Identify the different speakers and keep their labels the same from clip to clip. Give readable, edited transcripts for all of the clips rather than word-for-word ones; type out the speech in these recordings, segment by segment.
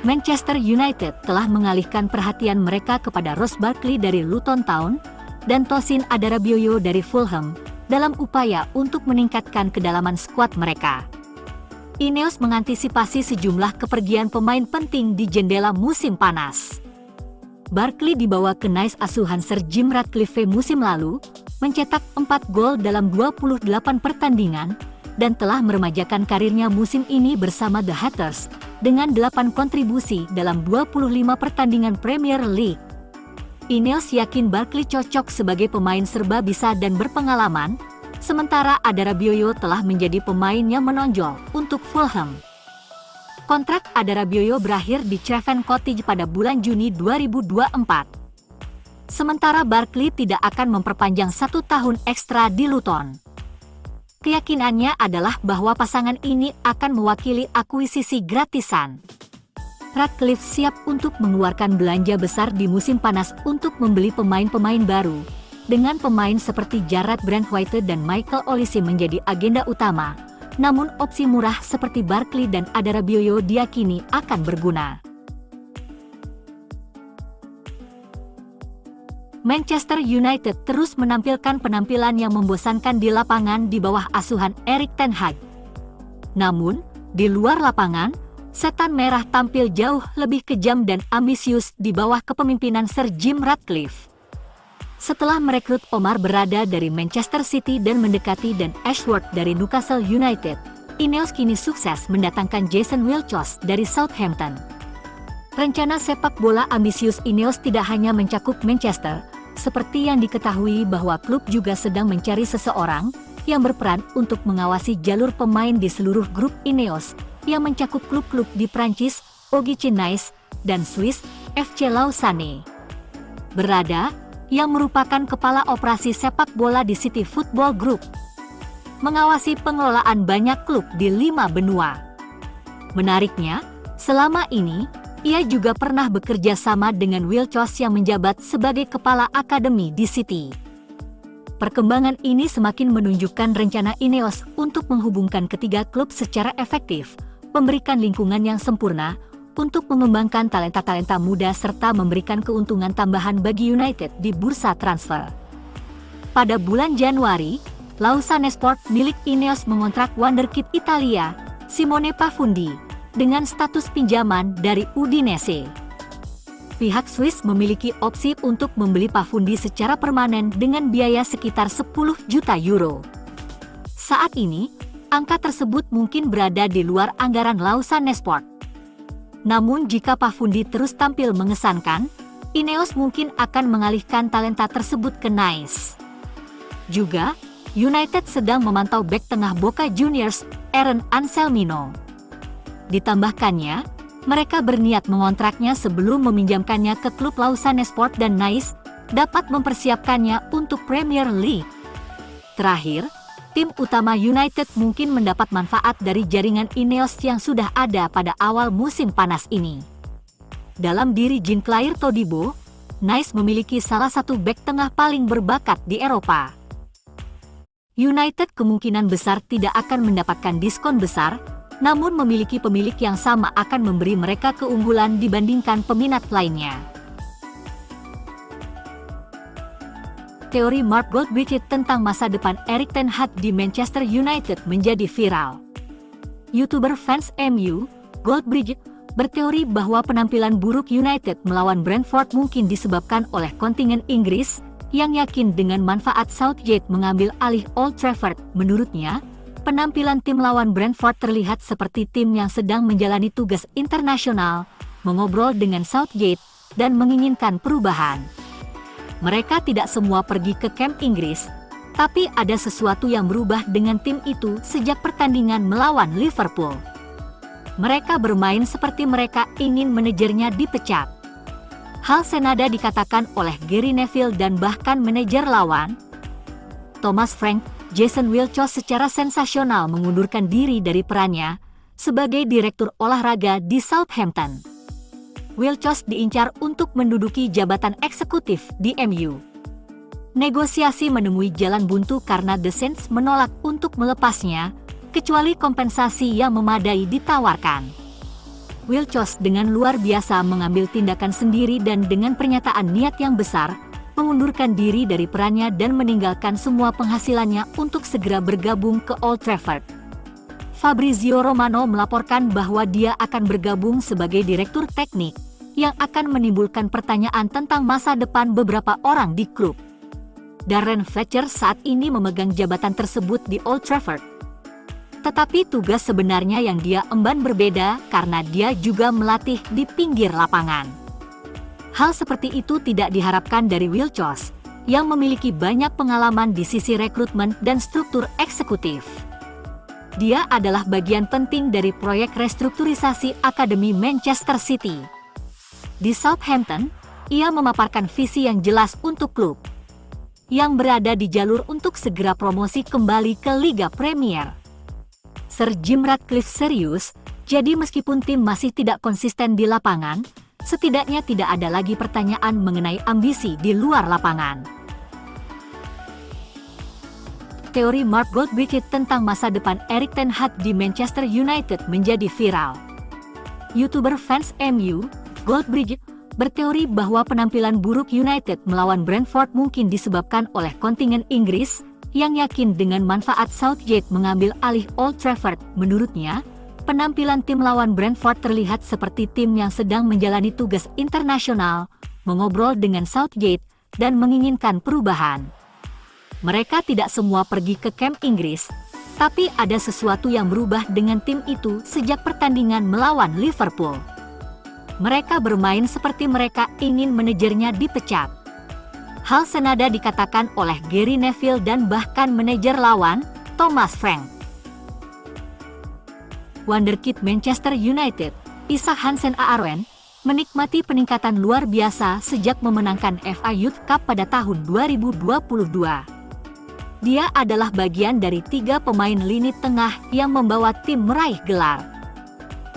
Speaker 1: Manchester United telah mengalihkan perhatian mereka kepada Ross Barkley dari Luton Town dan Tosin Adarabioyo dari Fulham dalam upaya untuk meningkatkan kedalaman skuad mereka. Ineos mengantisipasi sejumlah kepergian pemain penting di jendela musim panas. Barkley dibawa ke Nice asuhan Sir Jim Ratcliffe musim lalu, mencetak 4 gol dalam 28 pertandingan, dan telah meremajakan karirnya musim ini bersama The Hatters, dengan 8 kontribusi dalam 25 pertandingan Premier League. Ineos yakin Barkley cocok sebagai pemain serba bisa dan berpengalaman, sementara Adarabioyo telah menjadi pemain yang menonjol untuk Fulham. Kontrak Adarabioyo berakhir di Craven Cottage pada bulan Juni 2024. Sementara Barkley tidak akan memperpanjang 1 tahun ekstra di Luton. Keyakinannya adalah bahwa pasangan ini akan mewakili akuisisi gratisan. Ratcliffe siap untuk mengeluarkan belanja besar di musim panas untuk membeli pemain-pemain baru, dengan pemain seperti Jarrad Branthwaite dan Michael Olise menjadi agenda utama. Namun opsi murah seperti Barkley dan Adarabioyo diyakini akan berguna. Manchester United terus menampilkan penampilan yang membosankan di lapangan di bawah asuhan Erik ten Hag. Namun, di luar lapangan, setan merah tampil jauh lebih kejam dan ambisius di bawah kepemimpinan Sir Jim Ratcliffe. Setelah merekrut Omar Berrada dari Manchester City dan mendekati Dan Ashworth dari Newcastle United, Ineos kini sukses mendatangkan Jason Wilshere dari Southampton. Rencana sepak bola ambisius Ineos tidak hanya mencakup Manchester, seperti yang diketahui bahwa klub juga sedang mencari seseorang yang berperan untuk mengawasi jalur pemain di seluruh grup Ineos, yang mencakup klub-klub di Prancis, OGC Nice, dan Swiss, FC Lausanne. Berrada, yang merupakan kepala operasi sepak bola di City Football Group, mengawasi pengelolaan banyak klub di 5 benua. Menariknya, selama ini, ia juga pernah bekerja sama dengan Wilshere yang menjabat sebagai kepala akademi di City. Perkembangan ini semakin menunjukkan rencana Ineos untuk menghubungkan ketiga klub secara efektif, memberikan lingkungan yang sempurna untuk mengembangkan talenta-talenta muda serta memberikan keuntungan tambahan bagi United di bursa transfer. Pada bulan Januari, Lausanne Sport milik Ineos mengontrak wonderkid Italia, Simone Pafundi, dengan status pinjaman dari Udinese. Pihak Swiss memiliki opsi untuk membeli Pafundi secara permanen dengan biaya sekitar 10 juta euro. Saat ini, angka tersebut mungkin berada di luar anggaran Lausanne Sport. Namun jika Pafundi terus tampil mengesankan, Ineos mungkin akan mengalihkan talenta tersebut ke Nice. Juga, United sedang memantau bek tengah Boca Juniors, Aaron Anselmino. Ditambahkannya, mereka berniat mengontraknya sebelum meminjamkannya ke klub Lausanne Sport dan Nice dapat mempersiapkannya untuk Premier League. Terakhir, tim utama United mungkin mendapat manfaat dari jaringan Ineos yang sudah ada pada awal musim panas ini. Dalam diri Jean-Claire Todibo, Nice memiliki salah satu bek tengah paling berbakat di Eropa. United kemungkinan besar tidak akan mendapatkan diskon besar, namun memiliki pemilik yang sama akan memberi mereka keunggulan dibandingkan peminat lainnya. Teori Mark Goldbridge tentang masa depan Erik ten Hag di Manchester United menjadi viral. YouTuber fans MU, Goldbridge, berteori bahwa penampilan buruk United melawan Brentford mungkin disebabkan oleh kontingen Inggris, yang yakin dengan manfaat Southgate mengambil alih Old Trafford. Menurutnya, penampilan tim lawan Brentford terlihat seperti tim yang sedang menjalani tugas internasional, mengobrol dengan Southgate, dan menginginkan perubahan. Mereka tidak semua pergi ke kamp Inggris, tapi ada sesuatu yang berubah dengan tim itu sejak pertandingan melawan Liverpool. Mereka bermain seperti mereka ingin manajernya dipecat. Hal senada dikatakan oleh Gary Neville dan bahkan manajer lawan, Thomas Frank. Jason Wilshere secara sensasional mengundurkan diri dari perannya sebagai direktur olahraga di Southampton. Wilshere diincar untuk menduduki jabatan eksekutif di MU. Negosiasi menemui jalan buntu karena The Saints menolak untuk melepasnya, kecuali kompensasi yang memadai ditawarkan. Wiltshire dengan luar biasa mengambil tindakan sendiri dan dengan pernyataan niat yang besar, mengundurkan diri dari perannya dan meninggalkan semua penghasilannya untuk segera bergabung ke Old Trafford. Fabrizio Romano melaporkan bahwa dia akan bergabung sebagai direktur teknik, yang akan menimbulkan pertanyaan tentang masa depan beberapa orang di klub. Darren Fletcher saat ini memegang jabatan tersebut di Old Trafford. Tetapi tugas sebenarnya yang dia emban berbeda karena dia juga melatih di pinggir lapangan. Hal seperti itu tidak diharapkan dari Wiltshire, yang memiliki banyak pengalaman di sisi rekrutmen dan struktur eksekutif. Dia adalah bagian penting dari proyek restrukturisasi Akademi Manchester City. Di Southampton, ia memaparkan visi yang jelas untuk klub, yang berada di jalur untuk segera promosi kembali ke Liga Premier. Sir Jim Ratcliffe serius, jadi meskipun tim masih tidak konsisten di lapangan, setidaknya tidak ada lagi pertanyaan mengenai ambisi di luar lapangan. Teori Mark Goldbridge tentang masa depan Erik ten Hag di Manchester United menjadi viral. YouTuber fans MU, Goldbridge, berteori bahwa penampilan buruk United melawan Brentford mungkin disebabkan oleh kontingen Inggris, yang yakin dengan manfaat Southgate mengambil alih Old Trafford. Menurutnya, penampilan tim lawan Brentford terlihat seperti tim yang sedang menjalani tugas internasional, mengobrol dengan Southgate, dan menginginkan perubahan. Mereka tidak semua pergi ke kamp Inggris, tapi ada sesuatu yang berubah dengan tim itu sejak pertandingan melawan Liverpool. Mereka bermain seperti mereka ingin manajernya dipecat. Hal senada dikatakan oleh Gary Neville dan bahkan manajer lawan, Thomas Frank. Wonderkid Manchester United, Isak Hansen Aarons, menikmati peningkatan luar biasa sejak memenangkan FA Youth Cup pada tahun 2022. Dia adalah bagian dari 3 pemain lini tengah yang membawa tim meraih gelar.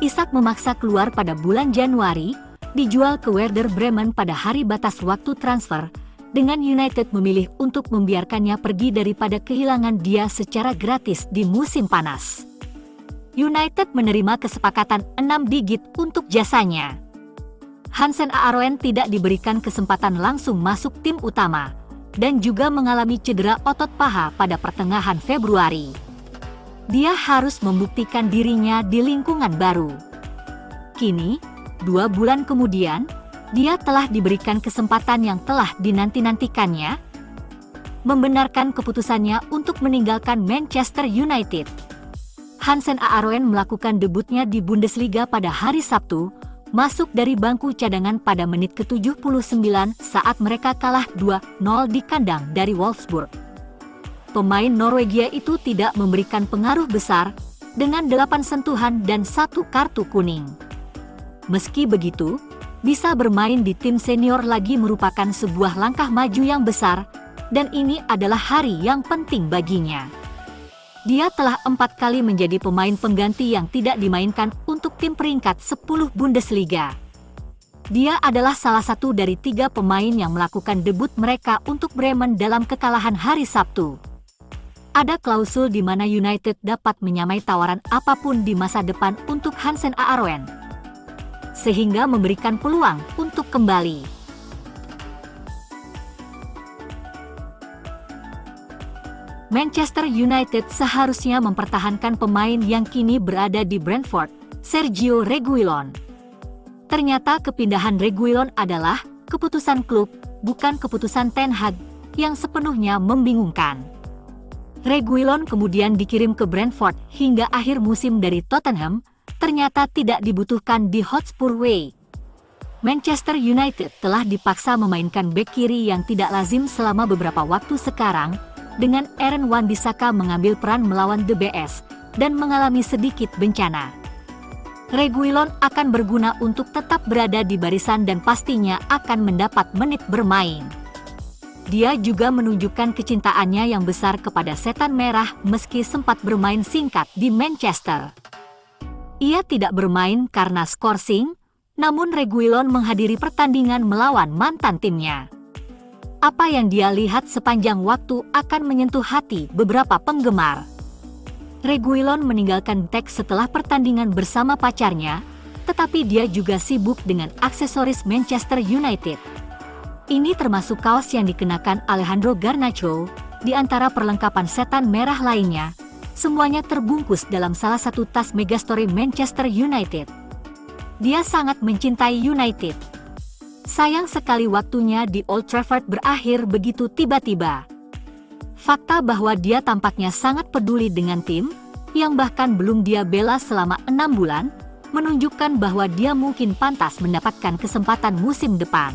Speaker 1: Isak memaksa keluar pada bulan Januari, dijual ke Werder Bremen pada hari batas waktu transfer, dengan United memilih untuk membiarkannya pergi daripada kehilangan dia secara gratis di musim panas. United menerima kesepakatan 6 digit untuk jasanya. Hansen Aarons tidak diberikan kesempatan langsung masuk tim utama, dan juga mengalami cedera otot paha pada pertengahan Februari. Dia harus membuktikan dirinya di lingkungan baru. Kini, 2 bulan kemudian, dia telah diberikan kesempatan yang telah dinanti-nantikannya, membenarkan keputusannya untuk meninggalkan Manchester United. Hansen Aarons melakukan debutnya di Bundesliga pada hari Sabtu, masuk dari bangku cadangan pada menit ke-79 saat mereka kalah 2-0 di kandang dari Wolfsburg. Pemain Norwegia itu tidak memberikan pengaruh besar, dengan 8 sentuhan dan 1 kartu kuning. Meski begitu, bisa bermain di tim senior lagi merupakan sebuah langkah maju yang besar, dan ini adalah hari yang penting baginya. Dia telah 4 kali menjadi pemain pengganti yang tidak dimainkan untuk tim peringkat 10 Bundesliga. Dia adalah salah satu dari 3 pemain yang melakukan debut mereka untuk Bremen dalam kekalahan hari Sabtu. Ada klausul di mana United dapat menyamai tawaran apapun di masa depan untuk Hansen Aarons, sehingga memberikan peluang untuk kembali. Manchester United seharusnya mempertahankan pemain yang kini berada di Brentford, Sergio Reguilon. Ternyata kepindahan Reguilon adalah keputusan klub, bukan keputusan Ten Hag, yang sepenuhnya membingungkan. Reguilon kemudian dikirim ke Brentford hingga akhir musim dari Tottenham, ternyata tidak dibutuhkan di Hotspur Way. Manchester United telah dipaksa memainkan bek kiri yang tidak lazim selama beberapa waktu sekarang, dengan Aaron Wan-Bissaka mengambil peran melawan DBS dan mengalami sedikit bencana. Reguilon akan berguna untuk tetap berada di barisan dan pastinya akan mendapat menit bermain. Dia juga menunjukkan kecintaannya yang besar kepada Setan Merah meski sempat bermain singkat di Manchester. Ia tidak bermain karena skorsing, namun Reguilon menghadiri pertandingan melawan mantan timnya. Apa yang dia lihat sepanjang waktu akan menyentuh hati beberapa penggemar. Reguilon meninggalkan teks setelah pertandingan bersama pacarnya, tetapi dia juga sibuk dengan aksesoris Manchester United. Ini termasuk kaos yang dikenakan Alejandro Garnacho, di antara perlengkapan setan merah lainnya. Semuanya terbungkus dalam salah satu tas megastore Manchester United. Dia sangat mencintai United. Sayang sekali waktunya di Old Trafford berakhir begitu tiba-tiba. Fakta bahwa dia tampaknya sangat peduli dengan tim, yang bahkan belum dia bela selama 6 bulan, menunjukkan bahwa dia mungkin pantas mendapatkan kesempatan musim depan.